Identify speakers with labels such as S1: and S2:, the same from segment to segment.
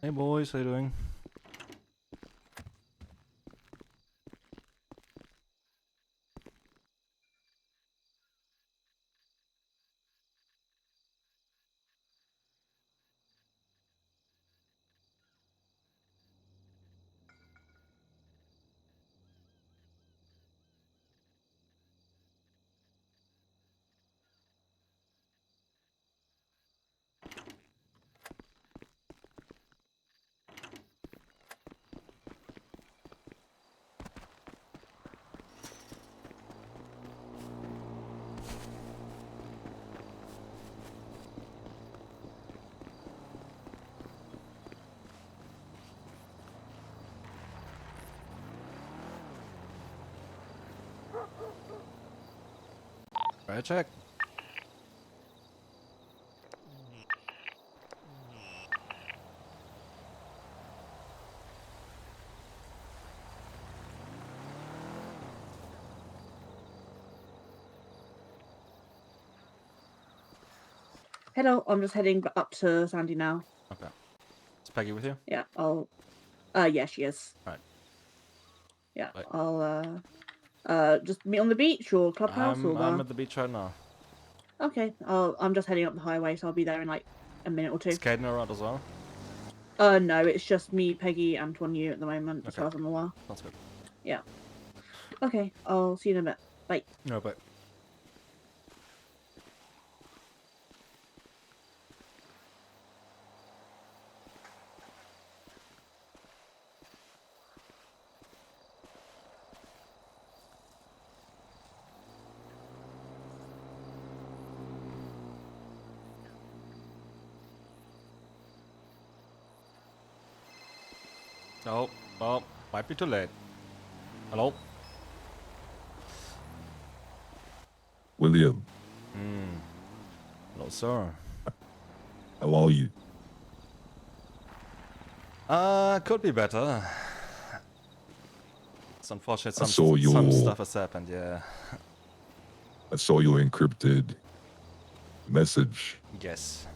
S1: Hey boys, how you doing? Right, check.
S2: Hello, I'm just heading up to Sandy now.
S1: Okay. Is Peggy with you?
S2: Yeah, yeah, she is.
S1: Alright.
S2: Yeah,
S1: Bye.
S2: I'll just meet on the beach or clubhouse or
S1: I'm at the beach right now.
S2: Okay, I'm just heading up the highway, so I'll be there in like a minute or two.
S1: Is Caden around as well?
S2: No, it's just me, Peggy, and you at the moment, as far as I'm aware.
S1: Sounds good.
S2: Yeah. Okay, I'll see you in a bit. Bye.
S1: No, bye. Oh, oh, might be too late. Hello?
S3: William,
S1: Hello, sir.
S3: how are you?
S1: Could be better. It's unfortunate
S3: I saw
S1: some
S3: your
S1: stuff has happened, yeah.
S3: encrypted message
S1: Yes,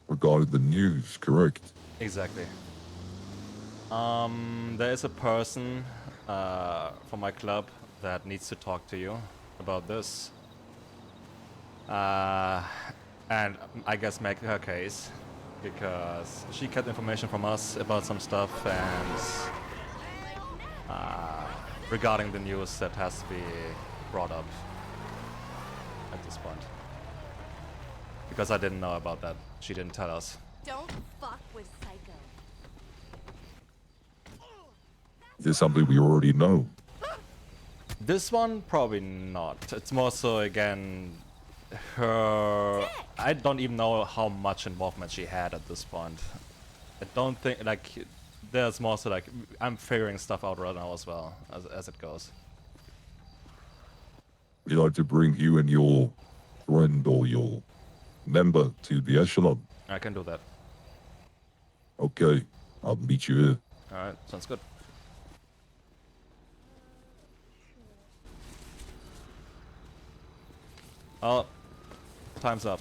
S3: regarding the news, correct?
S1: exactly. There is a person from my club that needs to talk to you about this. And I guess make her case, because she got information from us about some stuff and regarding the news that has to be brought up at this point. Because I didn't know about that. She didn't tell us.
S4: Don't fuck with Psycho.
S3: Is this something we already know?
S1: This one, probably not. It's more so, again, her... I don't even know how much involvement she had at this point. I don't think, like, there's more so, like, I'm figuring stuff out right now as well, as it goes.
S3: We'd like to bring you and your friend or your member to the echelon.
S1: I can do that.
S3: Okay, I'll meet you here.
S1: Alright, sounds good. Oh, time's up.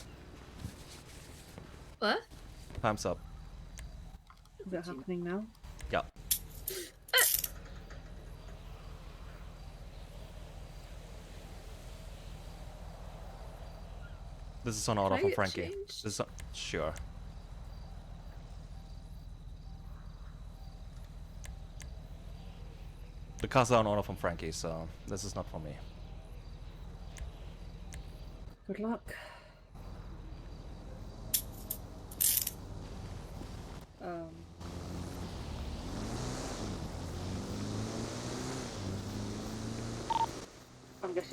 S5: What?
S1: Time's up.
S2: Is that happening now?
S1: Yeah. This is an order
S5: Can I
S1: from
S5: get
S1: Frankie.
S5: changed?
S1: This is sure. The car's are an order from Frankie, so this is not for me.
S2: Good luck. I guess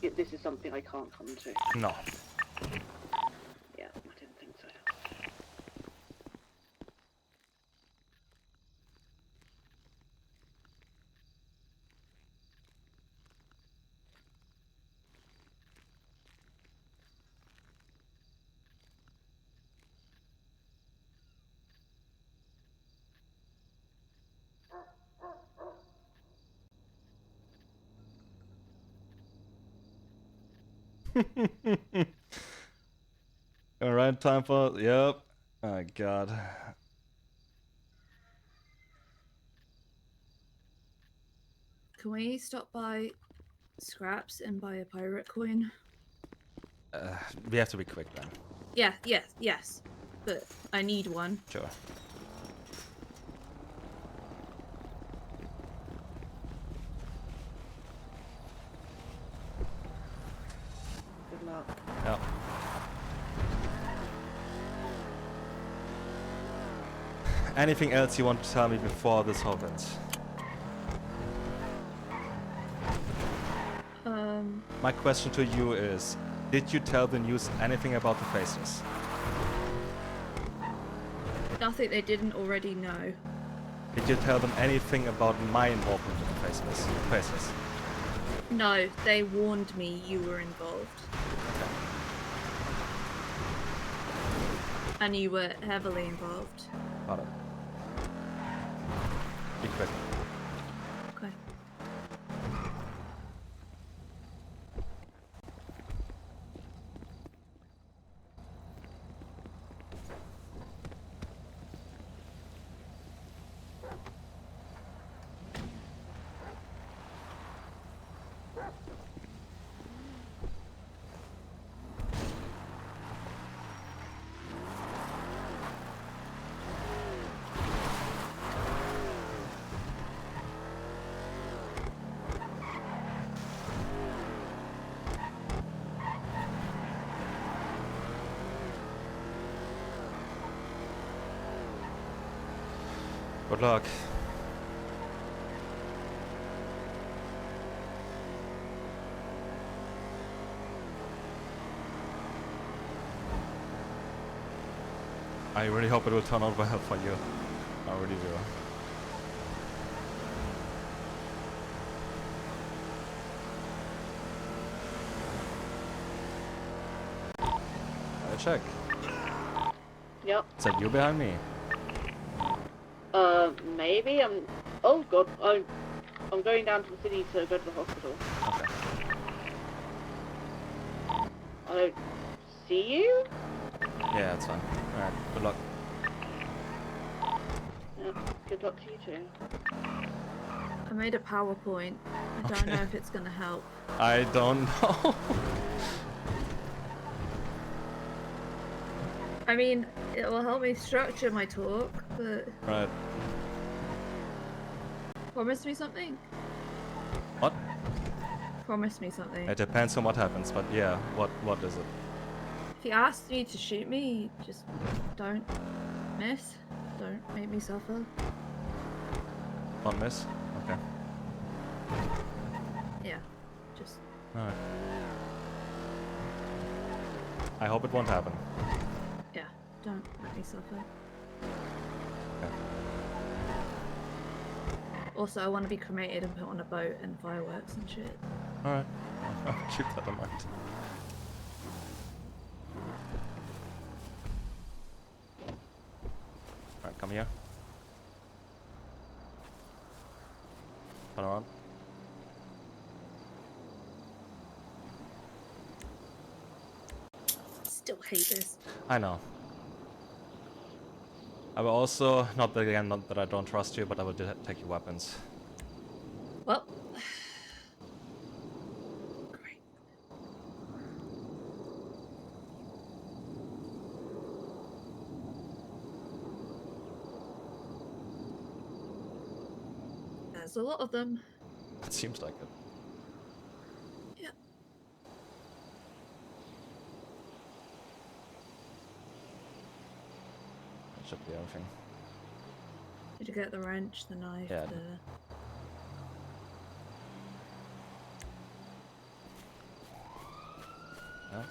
S2: this is something I can't come to.
S1: No.
S2: Yeah, I didn't think so.
S1: Alright, time for... Yep. Oh, God.
S5: Can we stop by scraps and buy a pirate coin?
S1: We have to be quick then.
S5: Yeah, yes. But I need one.
S1: Sure.
S2: Good luck.
S1: Yep. Anything else you want to tell me before this opens? My question to you is, did you tell the news anything about the faces?
S5: Nothing they didn't already know.
S1: Did you tell them anything about my involvement with the faces?
S5: No, they warned me you were involved. And you were heavily involved.
S1: Got it. Be quick.
S5: Okay.
S1: Good luck. I really hope it will turn out well for you. I really do. I check.
S2: Yep.
S1: Is that you behind me?
S2: Maybe I'm. Oh god, I'm going down to the city to go to the hospital.
S1: Okay.
S2: I don't see you.
S1: Yeah, that's fine. Alright, good luck.
S2: Yeah, good luck to you too.
S5: I made a PowerPoint. I don't know if it's gonna help.
S1: I don't know.
S5: I mean, it will help me structure my talk, but
S1: Right.
S5: promise me something.
S1: What?
S5: Promise me something.
S1: It depends on what happens, but yeah, what is it?
S5: If you ask me to shoot me, just don't miss. Don't make me suffer.
S1: Don't miss? Okay.
S5: Yeah, just
S1: Alright. I hope it won't happen.
S5: yeah, don't make me suffer.
S1: Okay.
S5: Also, I want to be cremated and put on a boat and fireworks and shit.
S1: Alright. I'll keep that in mind. Alright, come here. Turn around.
S5: Still hate this.
S1: I know. I will also, not that I don't trust you, but I will take your weapons.
S5: Well, great. There's a lot of them.
S1: It seems like it.
S5: Yeah.
S1: That should be everything.
S5: Did you get the wrench, the knife,
S1: Yeah.
S5: the...
S1: Yeah.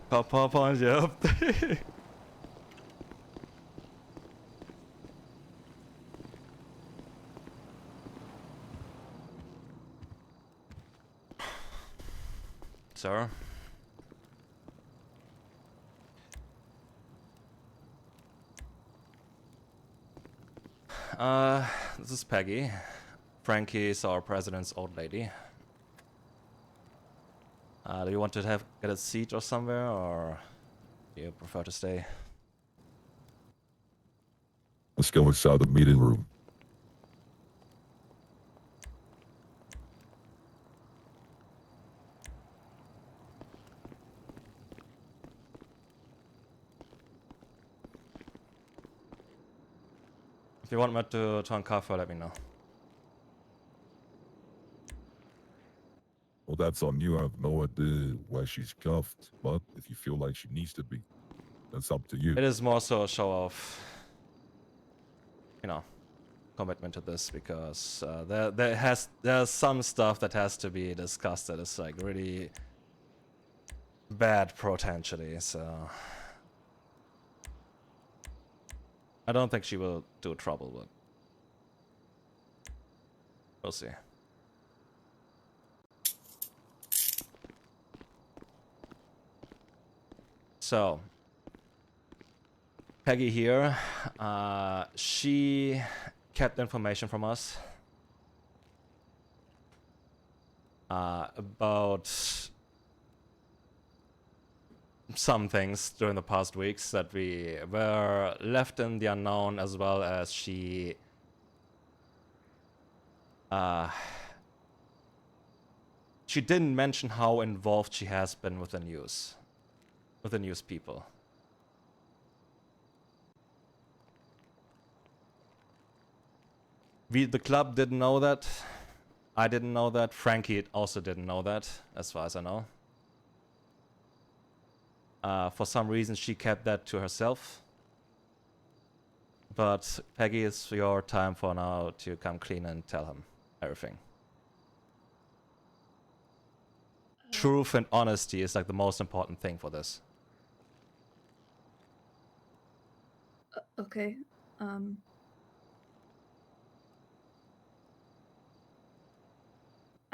S1: Papa, yep. Sir? This is Peggy. Frankie is our president's old lady. Do you want to get a seat or somewhere, or do you prefer to stay?
S3: Let's go inside the meeting room.
S1: If you want me to turn cover, let me know.
S3: Well, that's on you. I have no idea why she's cuffed, but if you feel like she needs to be, that's up to you.
S1: It is more so a show of, you know, commitment to this, because there's some stuff that has to be discussed that is like really bad potentially, so I don't think she will do trouble, but we'll see. So Peggy here, she kept information from us about some things during the past weeks that we were left in the unknown, as well as she didn't mention how involved she has been with the news people. The club didn't know that. I didn't know that. Frankie also didn't know that, as far as I know. For some reason, she kept that to herself. But Peggy, it's your time for now to come clean and tell him everything. Truth and honesty is like the most important thing for this.
S5: Okay. I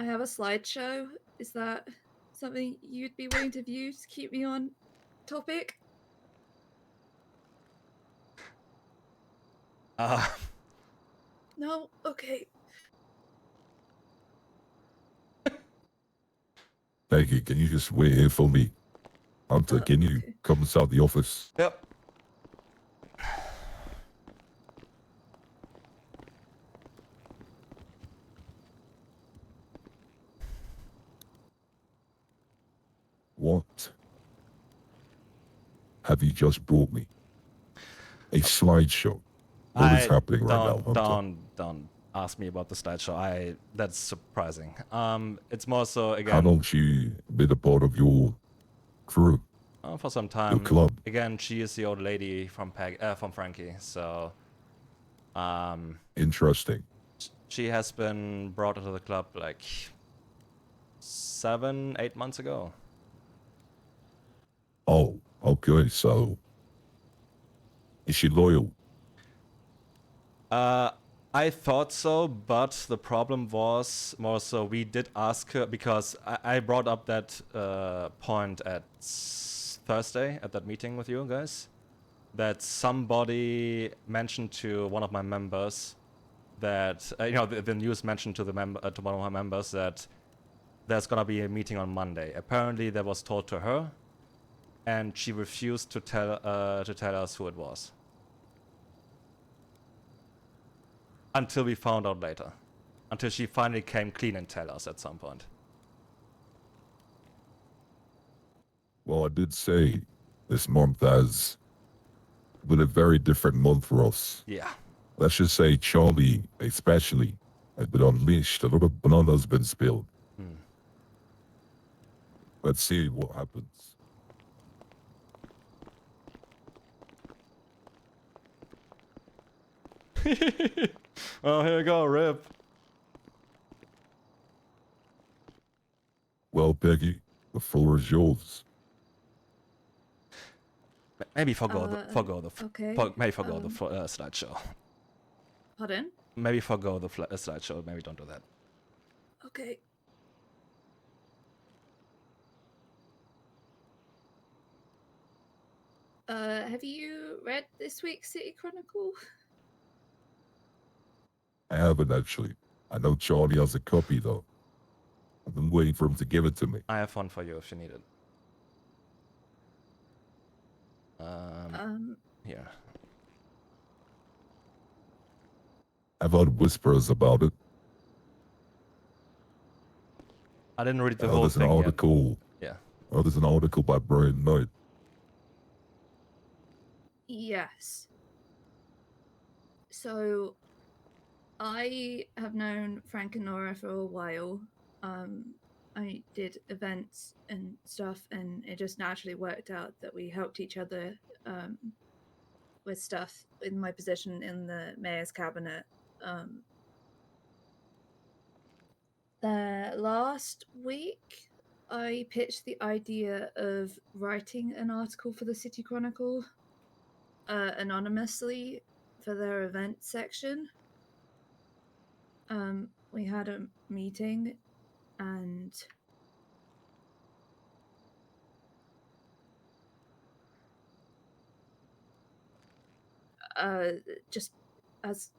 S5: have a slideshow. Is that something you'd be willing to view to keep me on topic? No? Okay.
S3: Peggy, can you just wait here for me? Hunter, can you
S5: Okay.
S3: come inside the office?
S1: Yep.
S3: What have you just brought me? A slideshow. What is happening right now, Hunter?
S1: Don't ask me about the slideshow. That's surprising. It's more so
S3: How
S1: again
S3: long she been a part of your crew,
S1: for some
S3: your
S1: time.
S3: club?
S1: Again, she is the old lady from from Frankie, so
S3: Interesting.
S1: she has been brought into the club like 7, 8 months ago.
S3: Oh, okay, so is she loyal?
S1: I thought so, but the problem was more so we did ask her because I brought up that point at Thursday at that meeting with you guys, that somebody mentioned to one of my members that the news mentioned to to one of my members that there's gonna be a meeting on Monday. Apparently, that was told to her, and she refused to tell us who it was. Until we found out later. Until she finally came clean and tell us at some point.
S3: Well, I did say this month has been a very different month for us.
S1: Yeah.
S3: Let's just say Charlie, especially, has been unleashed. A lot of bananas been spilled. Let's see what happens.
S1: Oh, here you go, Rip.
S3: Well, Peggy, the floor is yours.
S1: Maybe forgo the
S5: Okay.
S1: slideshow.
S5: Pardon?
S1: Maybe forgo the slideshow. Maybe don't do that.
S5: Okay. Have you read this week's City Chronicle?
S3: I haven't actually. I know Charlie has a copy though. I've been waiting for him to give it to me.
S1: I have one for you if you need it. Here.
S3: I've heard whispers about it.
S1: I didn't read the
S3: Oh,
S1: whole
S3: there's an
S1: thing yet.
S3: article.
S1: Yeah.
S3: Oh, there's an article by Brian Knight.
S5: Yes. So, I have known Frank and Nora for a while. I did events and stuff, and it just naturally worked out that we helped each other with stuff in my position in the mayor's cabinet. The last week, I pitched the idea of writing an article for the City Chronicle anonymously for their event section. We had a meeting and just as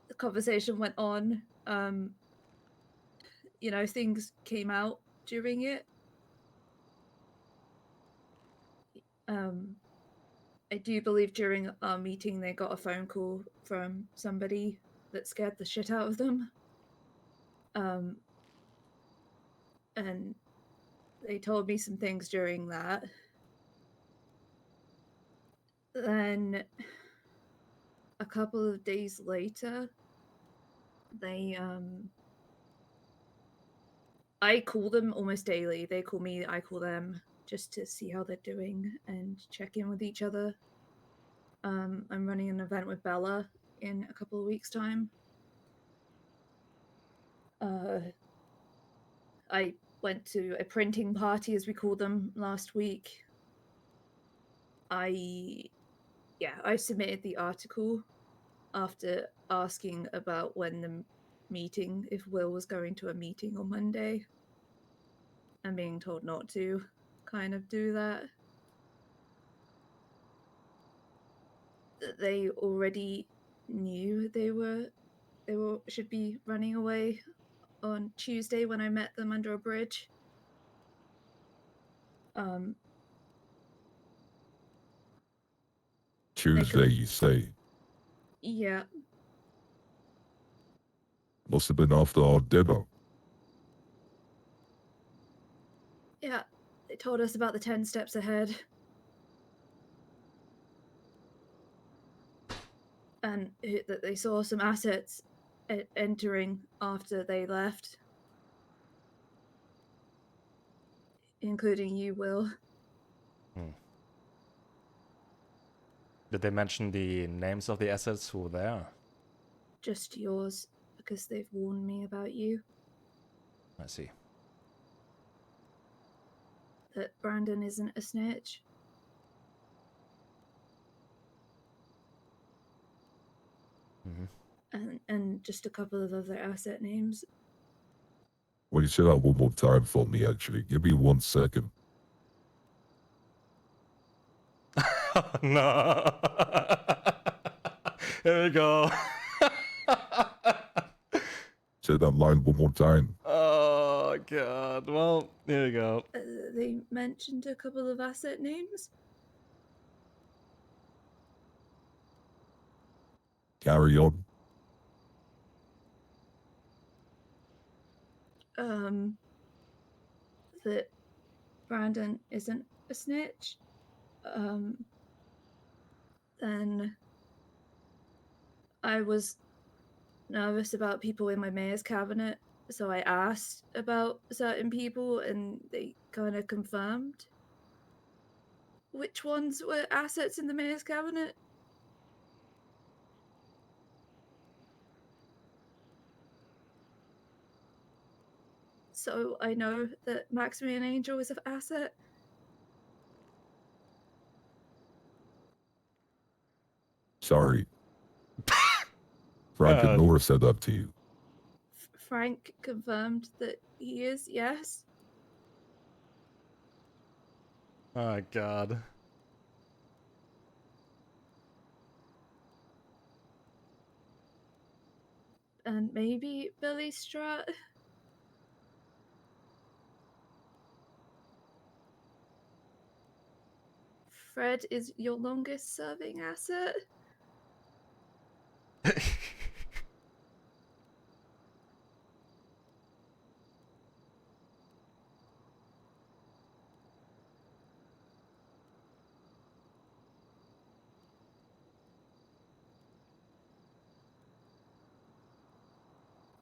S5: the conversation went on, things came out during it. I do believe during our meeting they got a phone call from somebody that scared the shit out of them. And they told me some things during that. Then a couple of days later, I call them almost daily. They call me, I call them, just to see how they're doing and check in with each other. I'm running an event with Bella in a couple of weeks' time. I went to a printing party, as we call them, last week. I yeah, I submitted the article after asking about when the meeting, if Will was going to a meeting on Monday, and being told not to kind of do that. That they already knew they should be running away on Tuesday when I met them under a bridge.
S3: Tuesday, you say?
S5: Yeah.
S3: Must have been after our dinner.
S5: Yeah, they told us about the 10 steps ahead. And that they saw some assets entering after they left. Including you, Will.
S1: Did they mention the names of the assets who were there?
S5: Just yours, because they've warned me about you.
S1: I see.
S5: That Brandon isn't a snitch. And just a couple of other asset names.
S3: Well, you say that one more time for me, actually. Give me 1 second.
S1: No. Here we go.
S3: Say that line one more time.
S1: Oh, God. Well, here we go.
S5: They mentioned a couple of asset names.
S3: Carry on.
S5: That Brandon isn't a snitch. Then I was nervous about people in my mayor's cabinet, so I asked about certain people and they kind of confirmed which ones were assets in the mayor's cabinet. So I know that Maximilian Angel is an asset.
S3: Sorry. Frank and Nora said that to you.
S5: Frank confirmed that he is, yes.
S1: Oh, God.
S5: And maybe Billy Strutt. Fred is your longest serving asset.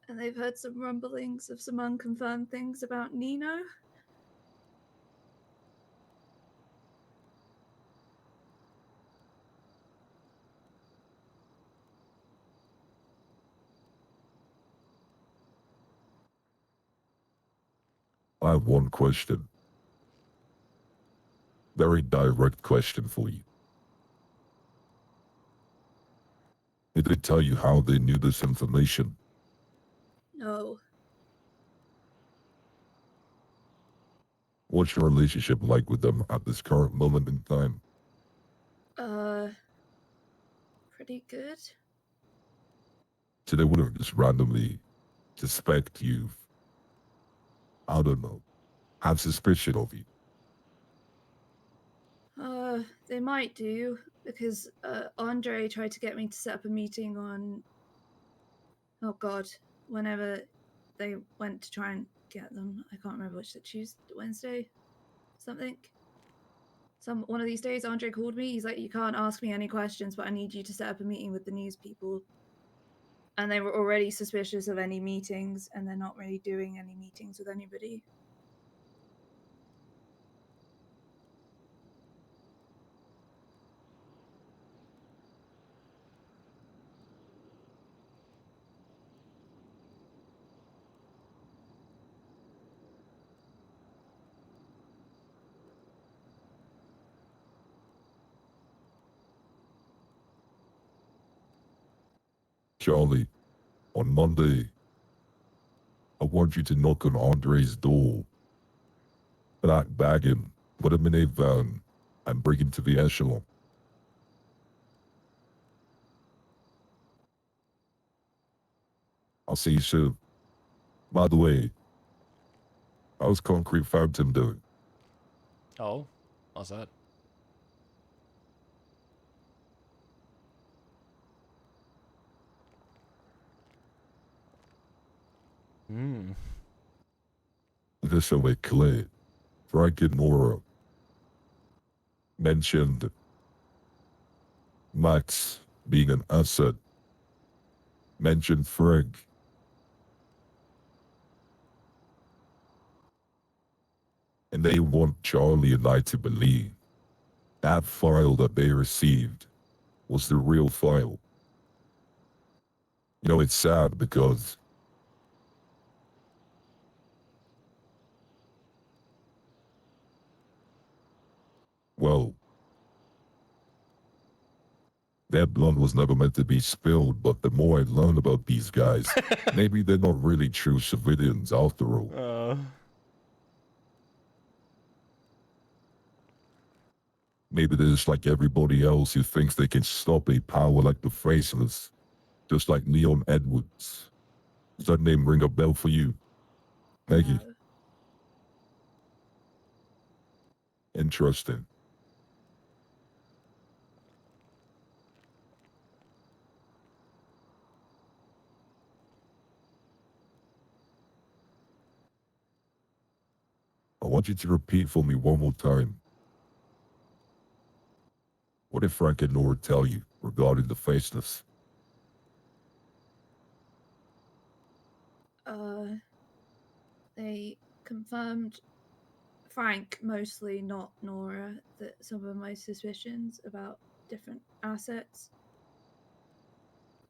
S5: And they've heard some rumblings of some unconfirmed things about Nino.
S3: I have one question. Very direct question for you. Did they tell you how they knew this information?
S5: No.
S3: What's your relationship like with them at this current moment in time?
S5: Pretty good.
S3: So they wouldn't just randomly suspect you, I don't know, have suspicion of you.
S5: They might do, because Andre tried to get me to set up a meeting on, oh god, whenever they went to try and get them. I can't remember which, Tuesday, Wednesday, something. One of these days, Andre called me. He's like, "You can't ask me any questions, but I need you to set up a meeting with the news people." And they were already suspicious of any meetings, and they're not really doing any meetings with anybody.
S3: Charlie, on Monday, I want you to knock on Andre's door. Bag him, put him in a van, and bring him to the echelon. I'll see you soon. By the way, how's Concrete Fountain doing?
S1: Oh, what's that? Hmm.
S3: This will make clear. Frank and Nora mentioned Max being an asset. Mentioned Frank. And they want Charlie and I to believe that file that they received was the real file. You know, it's sad because well, that blood was never meant to be spilled, but the more I learn about these guys, maybe they're not really true civilians after all. Maybe they're just like everybody else who thinks they can stop a power like the Faceless, just like Leon Edwards. Does that name ring a bell for you, Peggy?
S5: No.
S3: Interesting. I want you to repeat for me one more time. What did Frank and Nora tell you regarding the Faceless?
S5: They confirmed Frank, mostly, not Nora, that some of my suspicions about different assets,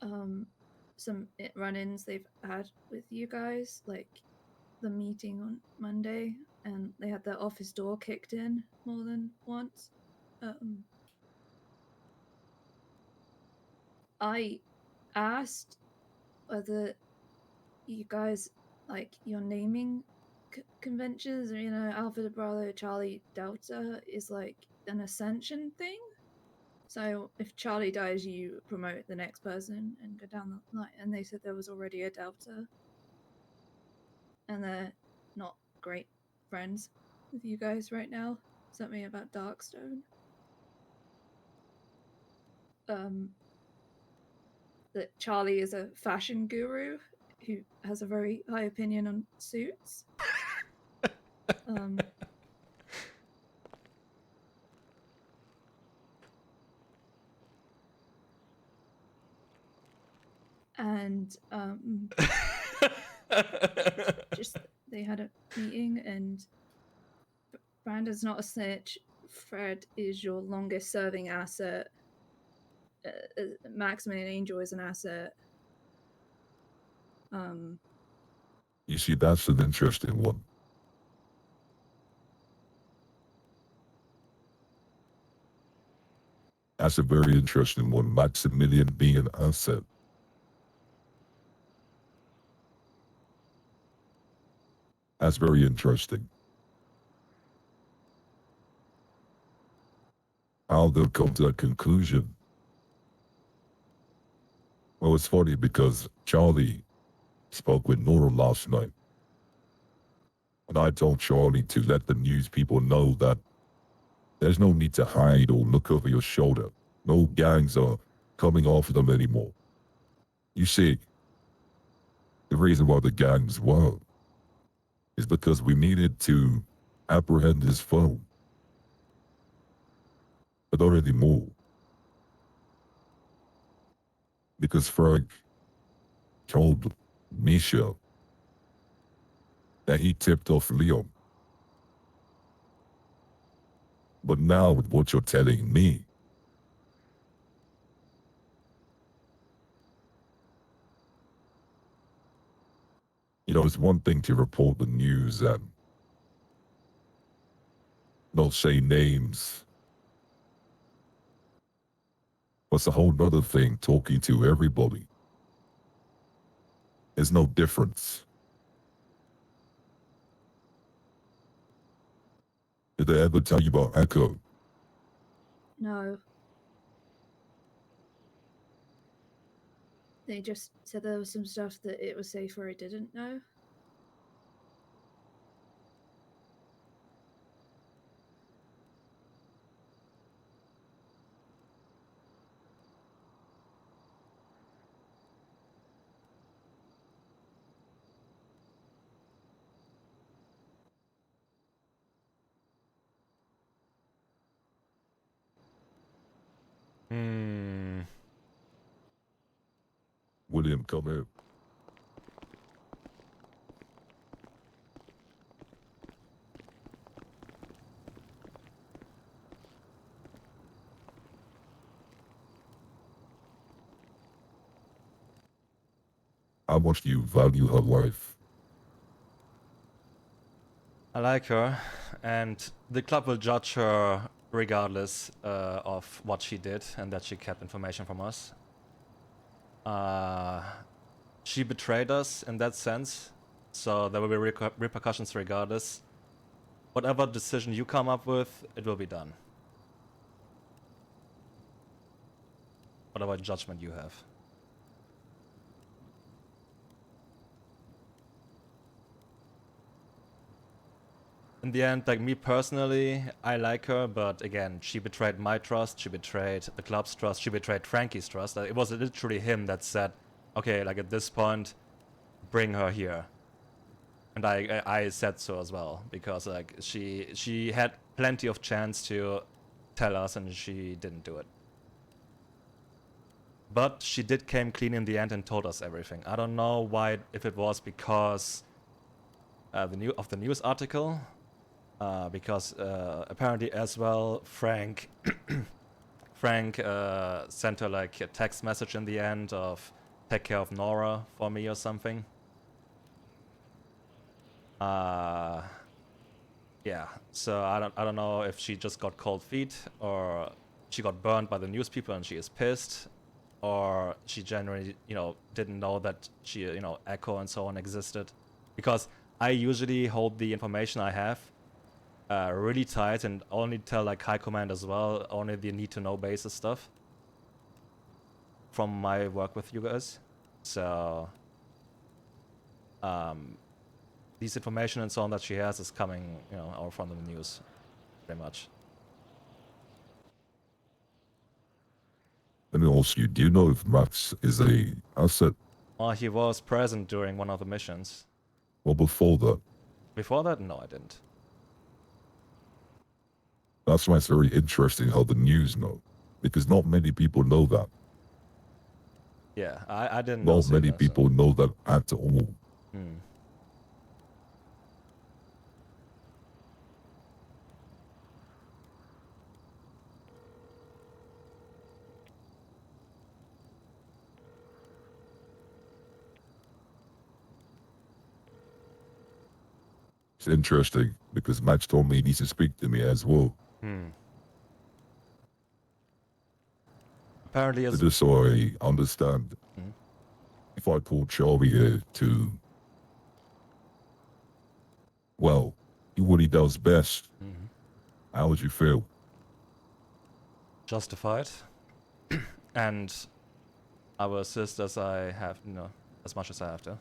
S5: some run-ins they've had with you guys, like the meeting on Monday, and they had their office door kicked in more than once. I asked whether you guys like your naming conventions, or Alpha, Bravo, Charlie, Delta is like an ascension thing. So if Charlie dies, you promote the next person and go down the line. And they said there was already a Delta, and they're not great friends with you guys right now. Something about Darkstone. That Charlie is a fashion guru who has a very high opinion on suits. And just they had a meeting, and Brandon's not a snitch. Fred is your longest serving asset. Maximilian Angel is an asset.
S3: You see, that's an interesting one. That's a very interesting one. Maximilian being an asset. That's very interesting. How they'll come to that conclusion. Well, it's funny because Charlie spoke with Nora last night. And I told Charlie to let the news people know that there's no need to hide or look over your shoulder. No gangs are coming after them anymore. You see, the reason why the gangs were is because we needed to apprehend his phone. But not anymore. Because Frank told Misha that he tipped off Leon. But now with what you're telling me, it's one thing to report the news and not say names. But it's a whole nother thing talking to everybody There's no difference. Did they ever tell you about Echo?
S5: No. They just said there was some stuff that it was safe where I didn't know.
S3: William, come here. How much do you value her life?
S1: I like her, and the club will judge her regardless of what she did and that she kept information from us. She betrayed us in that sense, so there will be repercussions regardless. Whatever decision you come up with, it will be done. Whatever judgment you have. In the end, like me personally, I like her, but again, she betrayed my trust, she betrayed the club's trust, she betrayed Frankie's trust. Like, it was literally him that said, okay, like at this point, bring her here. And I said so as well, because like she had plenty of chance to tell us and she didn't do it. But she did came clean in the end and told us everything. I don't know why, if it was because the news article, because apparently as well Frank sent her like a text message in the end of take care of Nora for me or something. Yeah, so I don't know if she just got cold feet or she got burned by the news people and she is pissed, or she generally, didn't know that she, Echo and so on existed. Because I usually hold the information I have really tight and only tell like high command as well, only the need to know basis stuff from my work with you guys. So this information and so on that she has is coming, all from the news, pretty much.
S3: Let me ask you, do you know if Max is a asset?
S1: Well, he was present during one of the missions.
S3: Well, before that?
S1: Before that, no, I didn't.
S3: That's why it's very interesting how the news know, because not many people know that.
S1: Yeah, I didn't know.
S3: Not many people know that at all. It's interesting because Max told me he needs to speak to me as well.
S1: Apparently, as
S3: just so I understand, if I pull Charlie here to, well, do what he does best, how would you feel?
S1: Justified. And I will assist as I have, as much as I have to.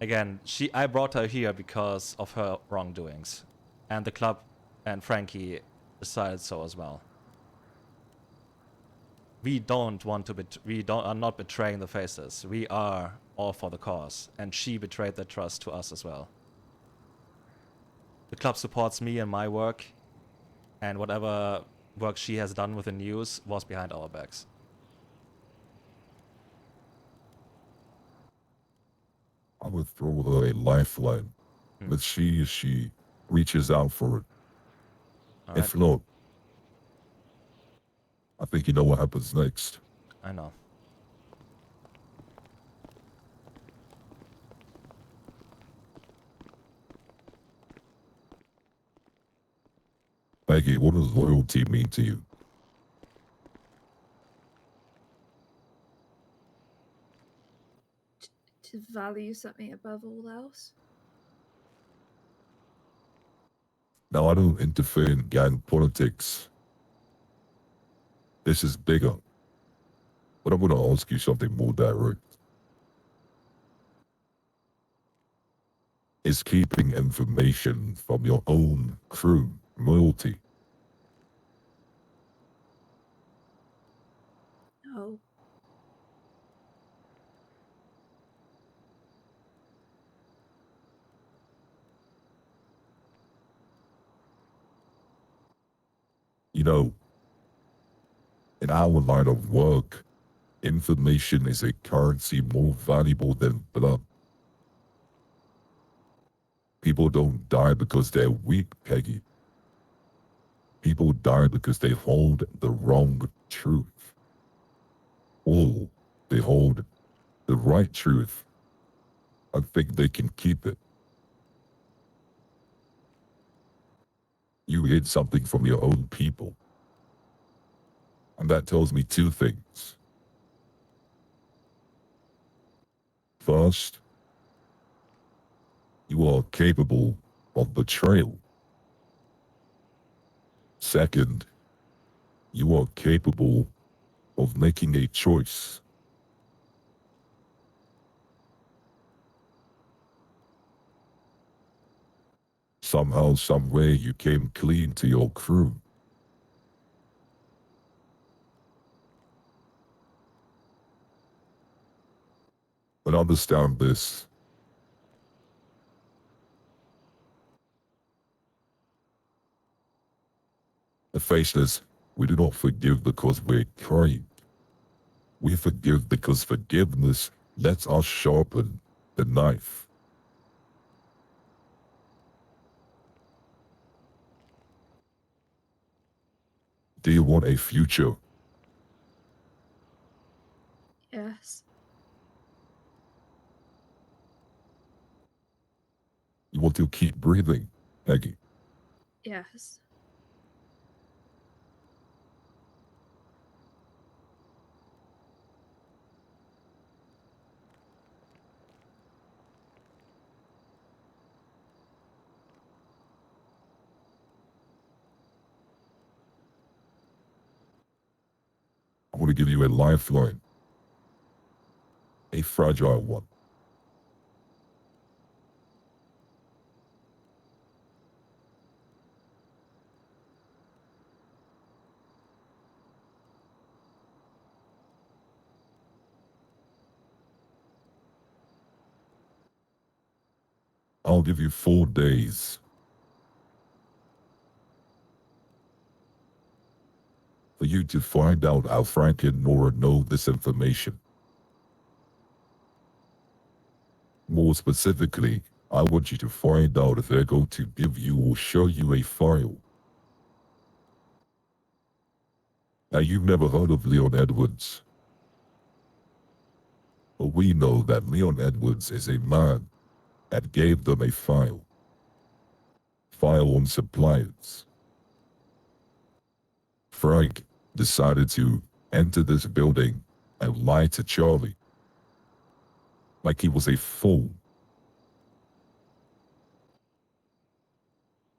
S1: Again, I brought her here because of her wrongdoings, and the club and Frankie decided so as well. We don't want to are not betraying the faces. We are all for the cause, and she betrayed that trust to us as well. The club supports me and my work, and whatever work she has done with the news was behind our backs.
S3: I would throw her a lifeline. Let's see if she reaches out for it.
S1: All
S3: if
S1: right.
S3: not, I think you know what happens next.
S1: I know.
S3: Maggie, what does loyalty mean to you?
S5: value something above all else.
S3: Now, I don't interfere in gang politics. This is bigger. But I'm going to ask you something more direct. Is keeping information from your own crew loyalty?
S5: No.
S3: You know, in our line of work, information is a currency more valuable than blood. People don't die because they're weak, Peggy. People die because they hold the wrong truth. Or they hold the right truth and think they can keep it. You hid something from your own people. And that tells me two things. First, you are capable of betrayal. Second, you are capable of making a choice. Somehow, someway, you came clean to your crew. But understand this. The faceless, we do not forgive because we're kind. We forgive because forgiveness lets us sharpen the knife. Do you want a future?
S5: Yes.
S3: You want to keep breathing, Peggy?
S5: Yes.
S3: I want to give you a lifeline. A fragile one. I'll give you 4 days. For you to find out how Frank and Nora know this information. More specifically, I want you to find out if they're going to give you or show you a file. Now, you've never heard of Leon Edwards. But we know that Leon Edwards is a man that gave them a file. File on suppliers. Frank decided to enter this building and lie to Charlie. Like he was a fool.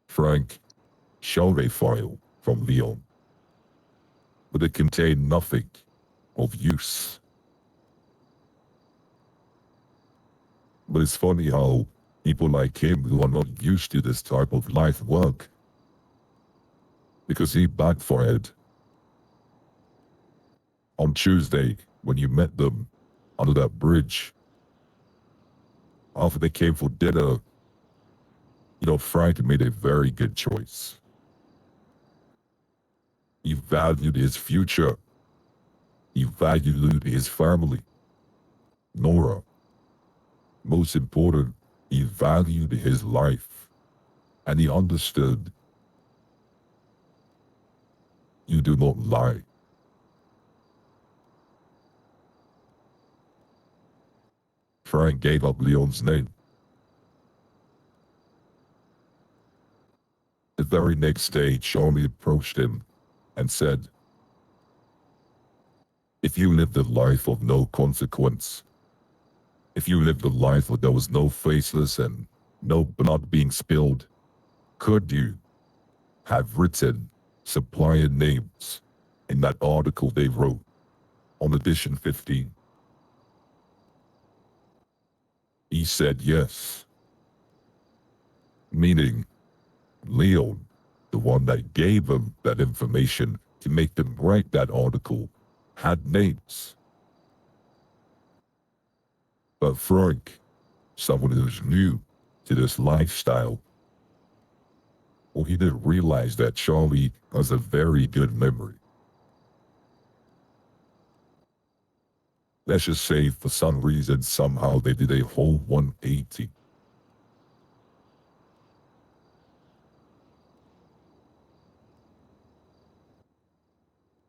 S3: Frank showed a file from Leon, but it contained nothing of use. But it's funny how people like him who are not used to this type of life work, because he backfired. On Tuesday, when you met them under that bridge, after they came for dinner, Frank made a very good choice. He valued his future. He valued his family. Nora. Most important, he valued his life. And he understood. You do not lie. Frank gave up Leon's name. The very next day, Charlie approached him and said, "If you lived a life of no consequence, If you lived a life where there was no faceless and no blood being spilled, could you have written supplier names in that article they wrote on edition 15? He said yes. Meaning, Leon, the one that gave him that information to make them write that article, had names. But Frank, someone who's new to this lifestyle, well, he didn't realize that Charlie has a very good memory. Let's just say for some reason, somehow they did a whole 180.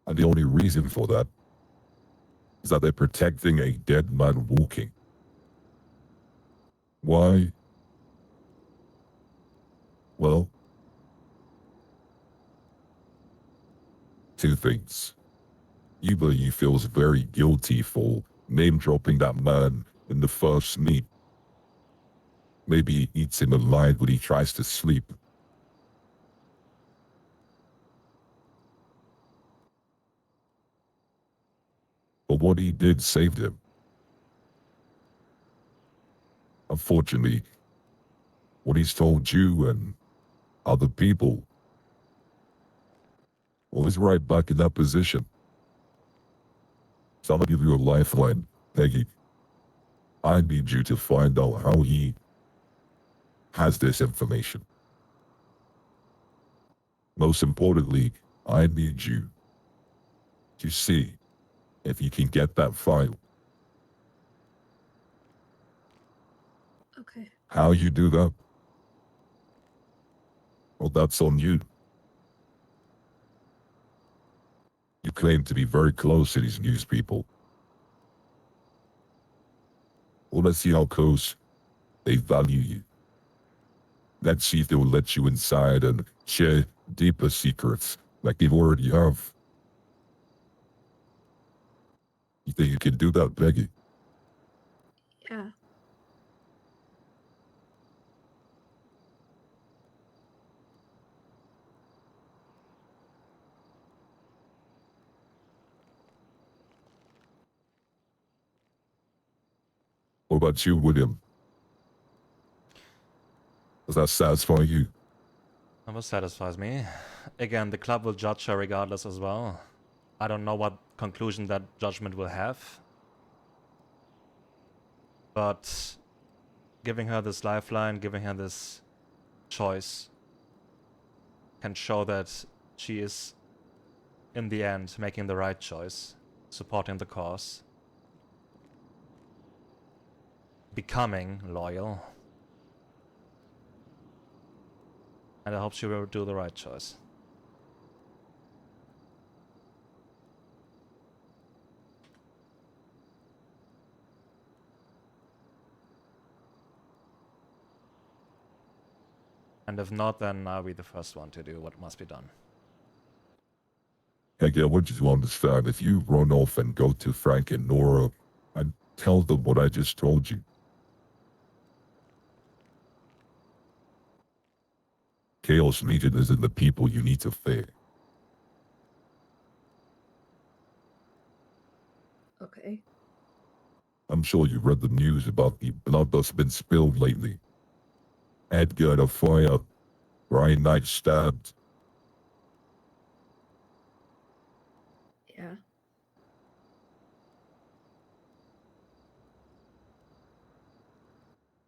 S3: And the only reason for that is that they're protecting a dead man walking. Why? Well, two things. Either he feels very guilty for name-dropping that man in the first meet. Maybe he eats him alive when he tries to sleep. But what he did saved him. Unfortunately, what he's told you and other people, well, he's right back in that position. So I'm gonna give you a lifeline, Peggy. I need you to find out how he has this information. Most importantly, I need you to see if you can get that file.
S5: Okay.
S3: How you do that? Well, that's on you. You claim to be very close to these news people. Well, let's see how close they value you. Let's see if they will let you inside and share deeper secrets like they already have. You think you can do that, Peggy?
S5: Yeah.
S3: What about you, William? Does that satisfy you?
S1: That satisfies me. Again, the club will judge her regardless as well. I don't know what conclusion that judgment will have. But giving her this lifeline, giving her this choice, can show that she is, in the end, making the right choice, supporting the cause, becoming loyal. And I hope she will do the right choice. And if not, then I'll be the first one to do what must be done.
S3: Heck yeah, what you understand? If you run off and go to Frank and Nora and tell them what I just told you. Chaos needed isn't the people you need to fear.
S5: Okay.
S3: I'm sure you read the news about the blood that's been spilled lately. Edgar on fire, Brian Knight stabbed.
S5: Yeah.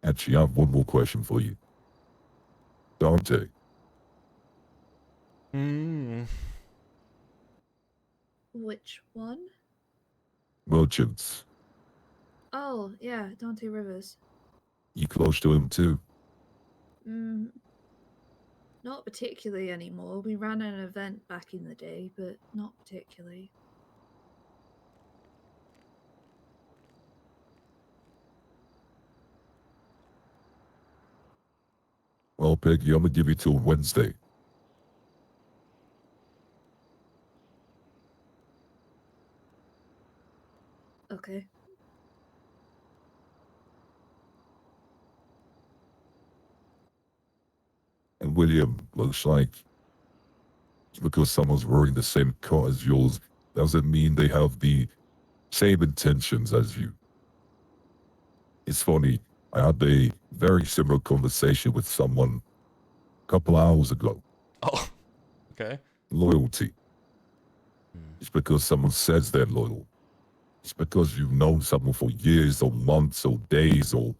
S3: Actually, I have one more question for you. Dante,
S5: Which one?
S3: Merchants,
S5: Oh, yeah, Dante Rivers.
S3: you close to him too?
S5: Mm, not particularly anymore. We ran an event back in the day, but not particularly.
S3: Well, Peggy, I'm gonna give you till Wednesday.
S5: Okay.
S3: William looks like because someone's wearing the same car as yours doesn't mean they have the same intentions as you. It's funny, I had a very similar conversation with someone a couple hours ago.
S1: Oh, okay.
S3: Loyalty. It's because someone says they're loyal. It's because you've known someone for years or months or days or...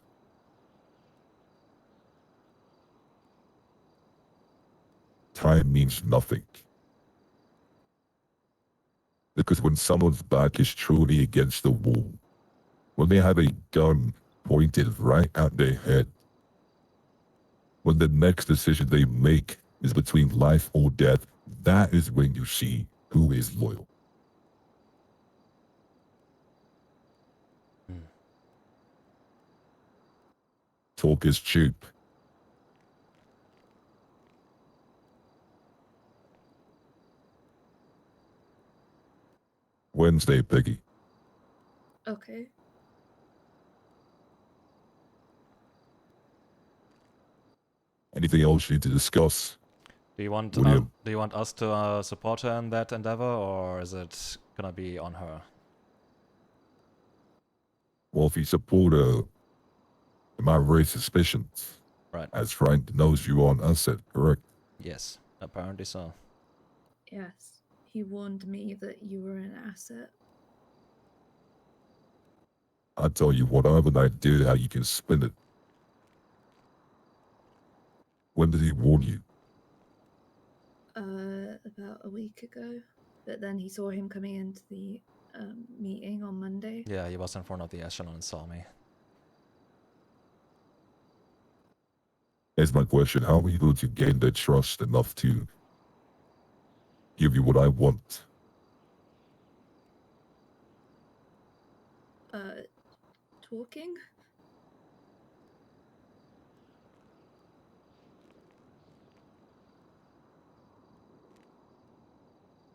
S3: Time means nothing. Because when someone's back is truly against the wall, when they have a gun pointed right at their head, when the next decision they make is between life or death, that is when you see who is loyal. Talk is cheap. Wednesday, Peggy.
S5: Okay.
S3: Anything else you need to discuss?
S1: Do you want
S3: William.
S1: us to support her in that endeavor, or is it gonna be on her?
S3: Well, if you support her, it might raise suspicions.
S1: Right.
S3: As Frank knows you are an asset, correct?
S1: Yes, apparently so.
S5: Yes. He warned me that you were an asset.
S3: I tell you what, I have an idea how you can spin it. When did he warn you?
S5: About a week ago. But then he saw him coming into the meeting on Monday.
S1: Yeah, he was in front of the echelon and saw me.
S3: Here's my question. How are you going to gain their trust enough to give you what I want?
S5: Talking?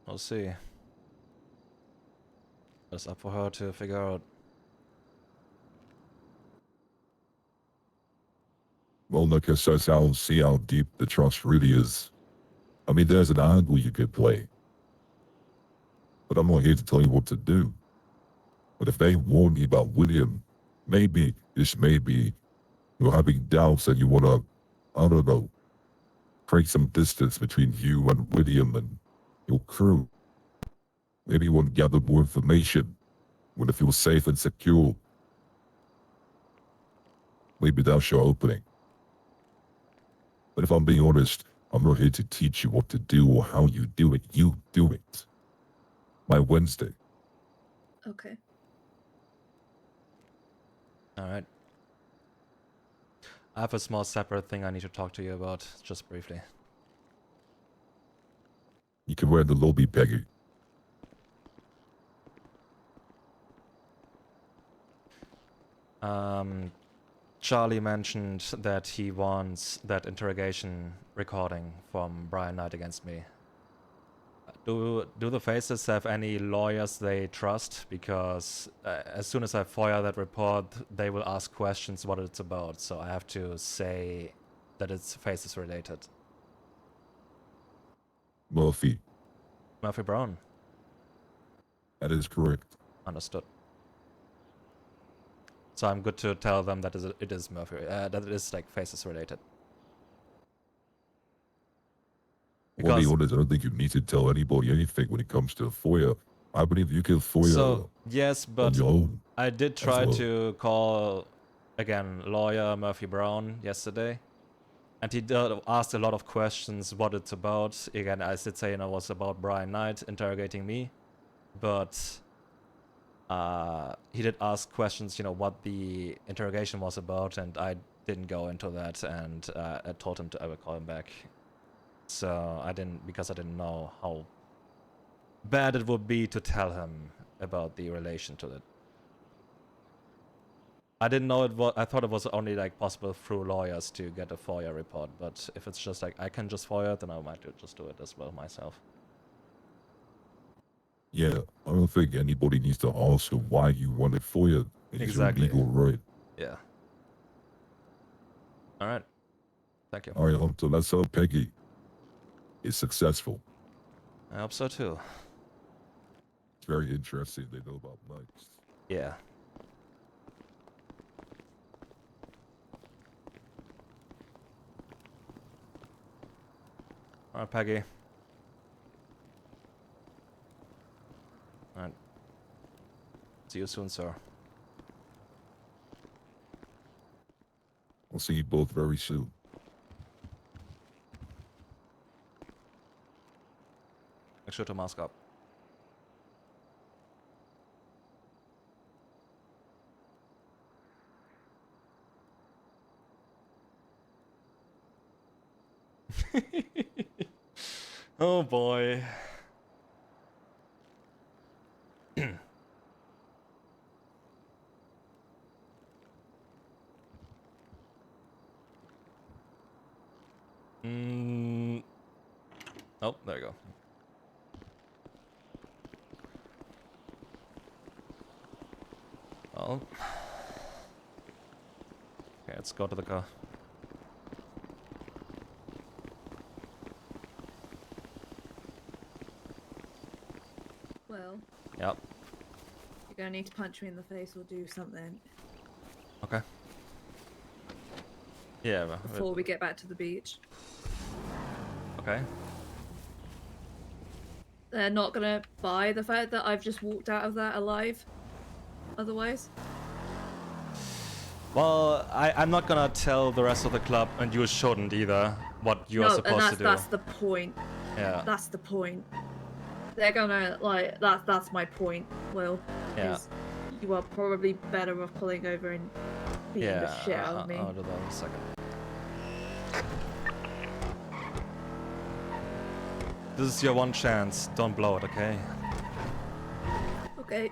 S1: We'll see. It's up for her to figure out.
S3: Well, like I said, I'll see how deep the trust really is. I mean, there's an angle you could play. But I'm not here to tell you what to do. But if they warn me about William, maybe, just maybe, you're having doubts and you want to, I don't know, create some distance between you and William and your crew. Maybe you want to gather more information, want to feel safe and secure. Maybe that's your opening. But if I'm being honest, I'm not here to teach you what to do or how you do it. You do it. By Wednesday.
S5: Okay.
S1: Alright. I have a small separate thing I need to talk to you about, just briefly.
S3: You can wear the lobby, Peggy.
S1: Charlie mentioned that he wants that interrogation recording from Brian Knight against me. Do the Faces have any lawyers they trust? Because as soon as I fire that report, they will ask questions what it's about, so I have to say that it's Faces related.
S3: Murphy.
S1: Murphy Brown.
S3: That is correct.
S1: Understood. So I'm good to tell them that it is Murphy, that it is like Faces related.
S3: Well,
S1: Because
S3: be honest, I don't think you need to tell anybody anything when it comes to FOIA. I believe you can FOIA
S1: so yes,
S3: on
S1: but
S3: your own.
S1: I did try
S3: well.
S1: to call again lawyer Murphy Brown yesterday, and he asked a lot of questions what it's about. Again, I did say it was about Brian Knight interrogating me, but he did ask questions, what the interrogation was about, and I didn't go into that, and I told him I would call him back. So I didn't, because I didn't know how bad it would be to tell him about the relation to it. I didn't know it was, I thought it was only like possible through lawyers to get a FOIA report, but if it's just like I can just FOIA it, then I might just do it as well myself.
S3: Yeah, I don't think anybody needs to ask you why you want it FOIA. It's
S1: Exactly.
S3: your legal right.
S1: Yeah. Alright. Thank you.
S3: All right, so let's hope Peggy is successful.
S1: I hope so too.
S3: It's very interesting they know about mics.
S1: Yeah. Alright, Peggy. Alright. See you soon, sir.
S3: I'll see you both very soon.
S1: Make sure to mask up. Oh boy. Oh, there you go. Well. Okay, let's go to the car.
S5: Well,
S1: Yep.
S5: you're gonna need to punch me in the face or do something
S1: Okay. Yeah. But,
S5: before we get back to the beach.
S1: okay.
S5: They're not gonna buy the fact that I've just walked out of that alive. Otherwise,
S1: Well, I'm not gonna tell the rest of the club, and you shouldn't either, what you're
S5: no,
S1: supposed to do.
S5: that's the point.
S1: Yeah.
S5: That's the point. They're gonna like that's my point, Will.
S1: Yeah.
S5: Is you are probably better off pulling over and beating
S1: Yeah.
S5: the shit out of me.
S1: I'll do that in a second. This is your one chance. Don't blow it, okay?
S5: Okay.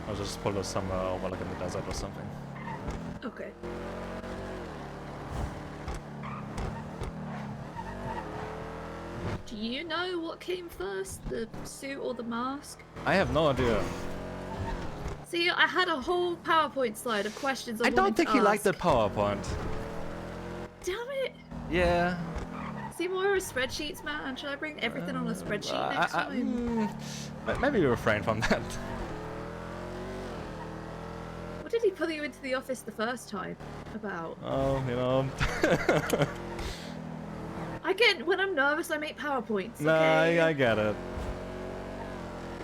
S1: I'll just pull this somewhere over, like in the desert or something.
S5: Okay. Do you know what came first, the suit or the mask?
S1: I have no idea.
S5: See, I had a whole PowerPoint slide of questions I
S1: I don't
S5: wanted
S1: think
S5: to
S1: he liked
S5: ask.
S1: that PowerPoint.
S5: Damn it!
S1: Yeah.
S5: See more of spreadsheets, man. Should I bring everything on a spreadsheet next time?
S1: Maybe refrain from that.
S5: What did he pull you into the office the first time about?
S1: Oh, you know.
S5: I get when I'm nervous, I make PowerPoints.
S1: Nah,
S5: Okay?
S1: I get it.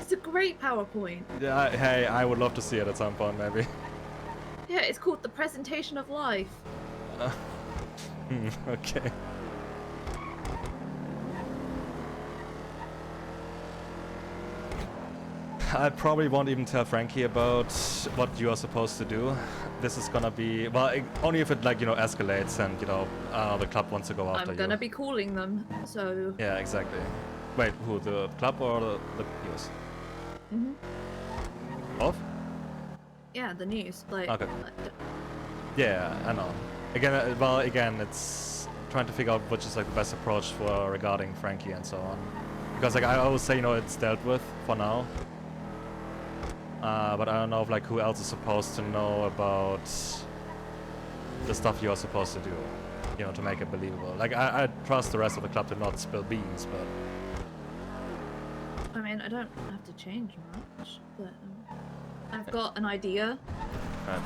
S5: It's a great PowerPoint.
S1: Yeah, hey, I would love to see it at some point, maybe.
S5: Yeah, it's called the presentation of life.
S1: Okay. I probably won't even tell Frankie about what you are supposed to do. This is gonna be, well, only if it, like, you know, escalates and, you know, the club wants to go after you.
S5: I'm gonna be calling them, so.
S1: Yeah, exactly. Wait, who, the club or the news? Both?
S5: Yeah, the news. Like.
S1: Okay. Yeah, I know. Again, well, again, it's trying to figure out which is like the best approach for regarding Frankie and so on. Because like I always say, you know, it's dealt with for now. But I don't know if like who else is supposed to know about the stuff you are supposed to do, you know, to make it believable. Like I trust the rest of the club to not spill beans, but.
S5: I mean, I don't have to change much, but I've got an idea.
S1: Right.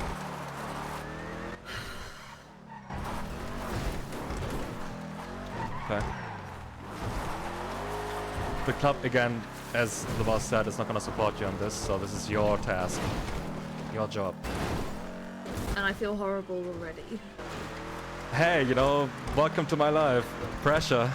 S1: Okay. The club, again, as the boss said, is not going to support you on this, so this is your task. Your job.
S5: And I feel horrible already.
S1: Hey, you know, welcome to my life. Pressure.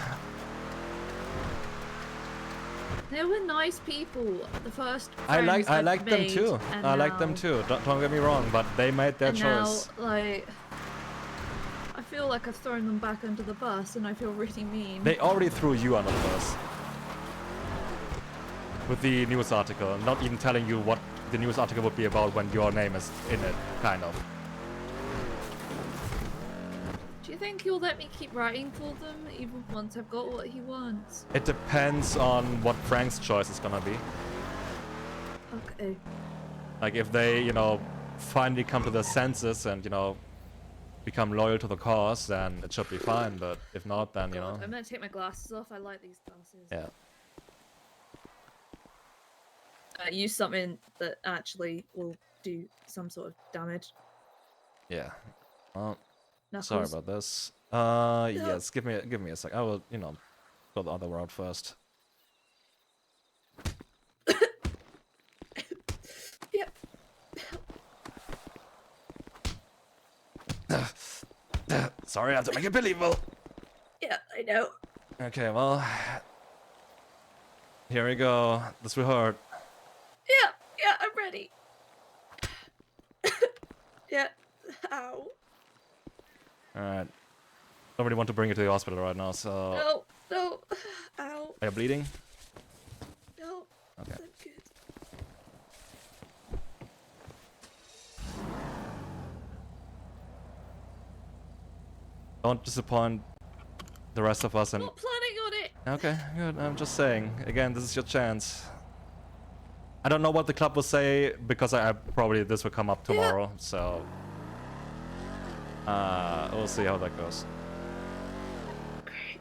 S5: They were nice people. The first
S1: I
S5: friends
S1: like them
S5: made,
S1: too.
S5: and
S1: I like them
S5: now-
S1: too. Don't get me wrong, but they made their
S5: and
S1: choice.
S5: now, like, I feel like I've thrown them back under the bus, and I feel really mean.
S1: They already threw you under the bus. With the news article, not even telling you what the news article would be about when your name is in it, kind of.
S5: Do you think he'll let me keep writing for them, even once I've got what he wants?
S1: It depends on what Frank's choice is gonna be.
S5: Okay.
S1: Like if they, you know, finally come to their senses and, you know, become loyal to the cause, then it should be fine. But if not, then, you know,
S5: I'm gonna take my glasses off. I like these glasses.
S1: yeah.
S5: Use something that actually will do some sort of damage.
S1: Yeah. Well,
S5: Knuckles.
S1: sorry about this. Yes, give me a sec. I will, you know, go the other route first.
S5: Yep.
S1: Sorry, I have to make it believable.
S5: Yeah, I know.
S1: Okay, well, here we go. This will hurt.
S5: Yeah, I'm ready. Yeah. Ow.
S1: Alright. Don't really want to bring you to the hospital right now, so...
S5: No. Ow.
S1: Are you bleeding?
S5: No.
S1: Okay.
S5: I'm good.
S1: Don't disappoint the rest of us and...
S5: Not planning on it.
S1: Okay, good. I'm just saying. Again, this is your chance. I don't know what the club will say, because I probably this will come up tomorrow, so... we'll see how that goes.
S5: Great.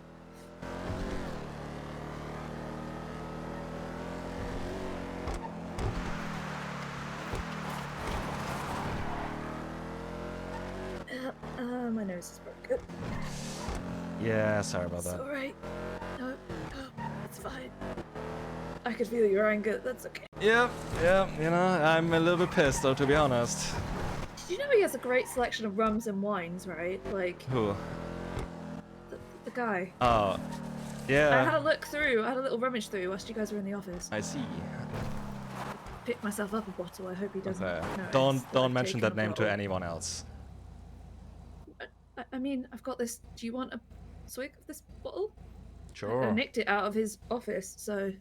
S5: My nose is broken.
S1: Yeah, sorry about
S5: It's
S1: that.
S5: alright. No, it's fine. I could feel your anger. That's okay.
S1: Yeah, you know, I'm a little bit pissed though, to be honest.
S5: You know he has a great selection of rums and wines, right? Like,
S1: Who?
S5: the guy.
S1: Oh,
S5: I
S1: yeah.
S5: had a look through. I had a little rummage through whilst you guys were in the office.
S1: I see.
S5: Picked myself up a bottle. I hope he doesn't.
S1: Okay.
S5: notice
S1: Don't
S5: that I've
S1: mention
S5: taken
S1: that
S5: a
S1: name to
S5: bottle.
S1: anyone else.
S5: I mean, I've got this. Do you want a swig of this bottle? I
S1: Sure.
S5: nicked it out of his office, so.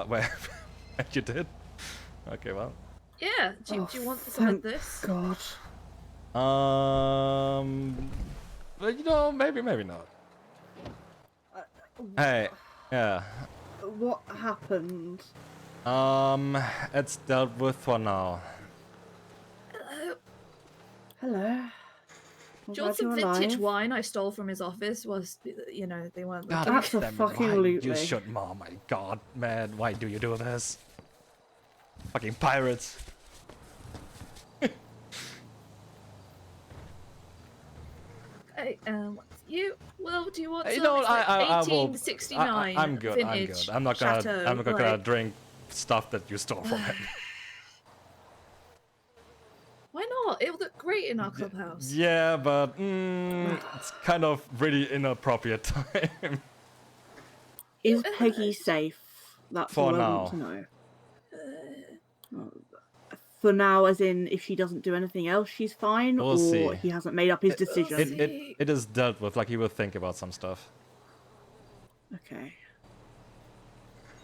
S1: Wait, you did? Okay, well.
S5: Yeah. Do you want some of
S2: Thank
S5: this?
S2: God.
S1: But you know, maybe not. Hey, yeah.
S2: What happened?
S1: It's dealt with for now.
S5: Hello.
S2: Hello.
S5: Do you want some vintage wine I stole from his office? Was you know they weren't.
S1: God
S5: looking.
S1: damn it,
S2: Absolutely.
S1: why you should. Oh my god, man, why do you do this? Fucking pirates.
S5: Hey, you. Well, do you want
S1: You
S5: some?
S1: know,
S5: It's like
S1: I will.
S5: 1869
S1: I'm good.
S5: vintage
S1: I'm not gonna.
S5: chateau,
S1: I'm not gonna
S5: like-
S1: drink stuff that you stole from him.
S5: Why not? It'll look great in our clubhouse.
S1: Yeah, but it's kind of really inappropriate time.
S2: Is Peggy safe? That's
S1: For
S2: all I want to know. For now, as in, if she doesn't do anything else, she's fine,
S1: We'll
S2: or
S1: see.
S2: he hasn't made up his decision.
S1: It is dealt with. Like he will think about some stuff.
S2: Okay.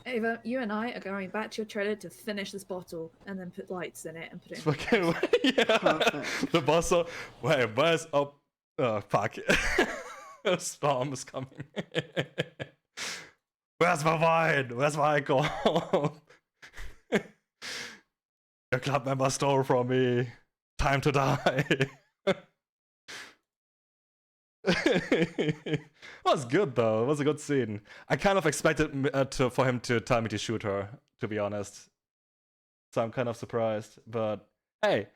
S5: Ava, you and I are going back to your trailer to finish this bottle and then put lights in it and put it in.
S1: Fucking yeah.
S2: Perfect.
S1: The boss. Wait, where's up? Oh fuck! A storm is coming. Where's my wine? Where's my alcohol? Your club member stole from me. Time to die. It was good though. It was a good scene. I kind of expected for him to tell me to shoot her, to be honest. So I'm kind of surprised. But hey,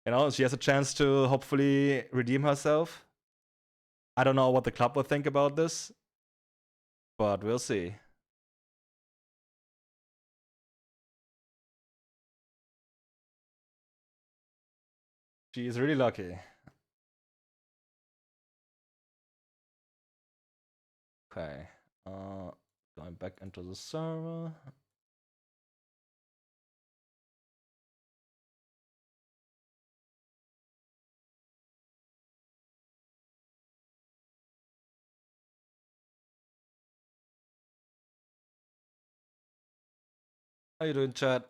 S1: you know, she has a chance to hopefully redeem herself. I don't know what the club will think about this, but we'll see. She is really lucky. Okay, going back into the server. How you doing, chat?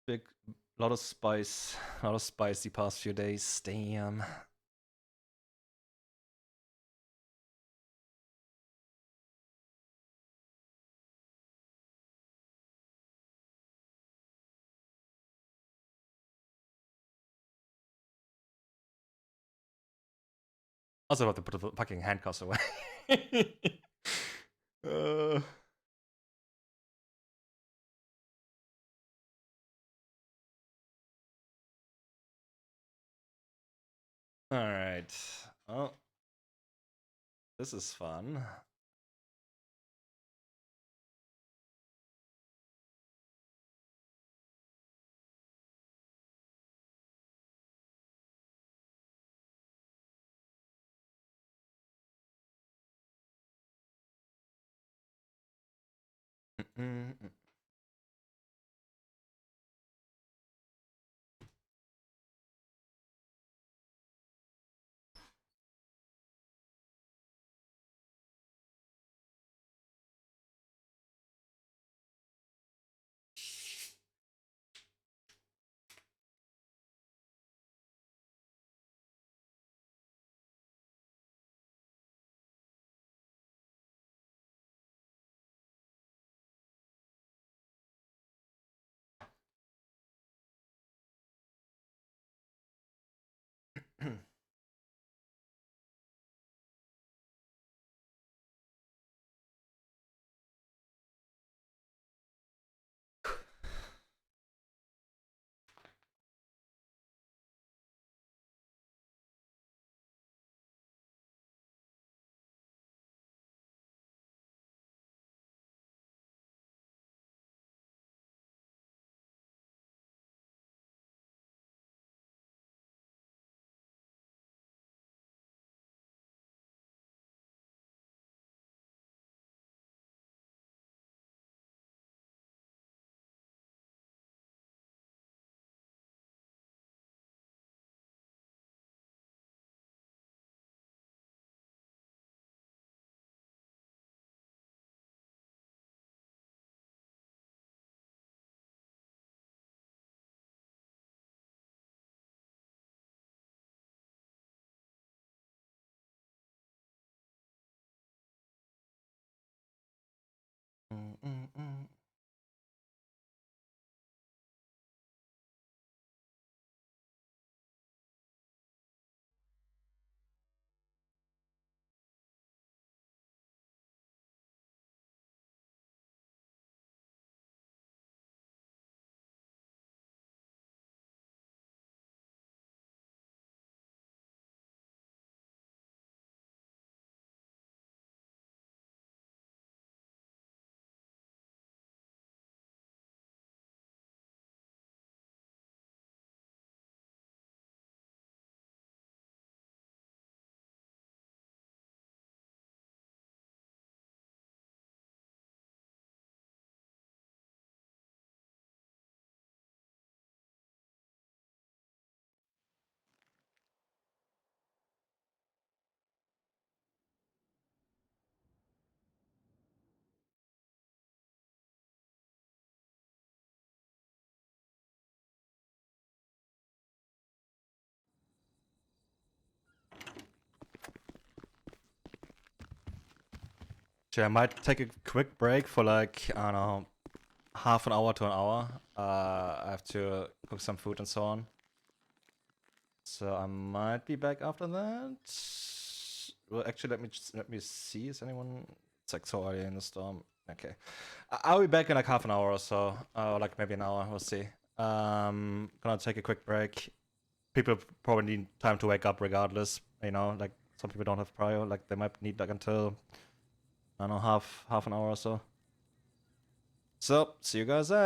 S1: Big, lot of spice the past few days. Damn. Also have to put the fucking handcuffs away. uh... Alright. Oh. This is fun. I might take a quick break for like, I don't know, half an hour to an hour. I have to cook some food and so on. So I might be back after that. Well, actually, let me see. Is anyone? It's like so early in the storm. Okay, I'll be back in like half an hour or so, or like maybe an hour. We'll see. Gonna take a quick break. People probably need time to wake up regardless. You know, like some people don't have prior. Like they might need like until I don't know half an hour or so. So see you guys then.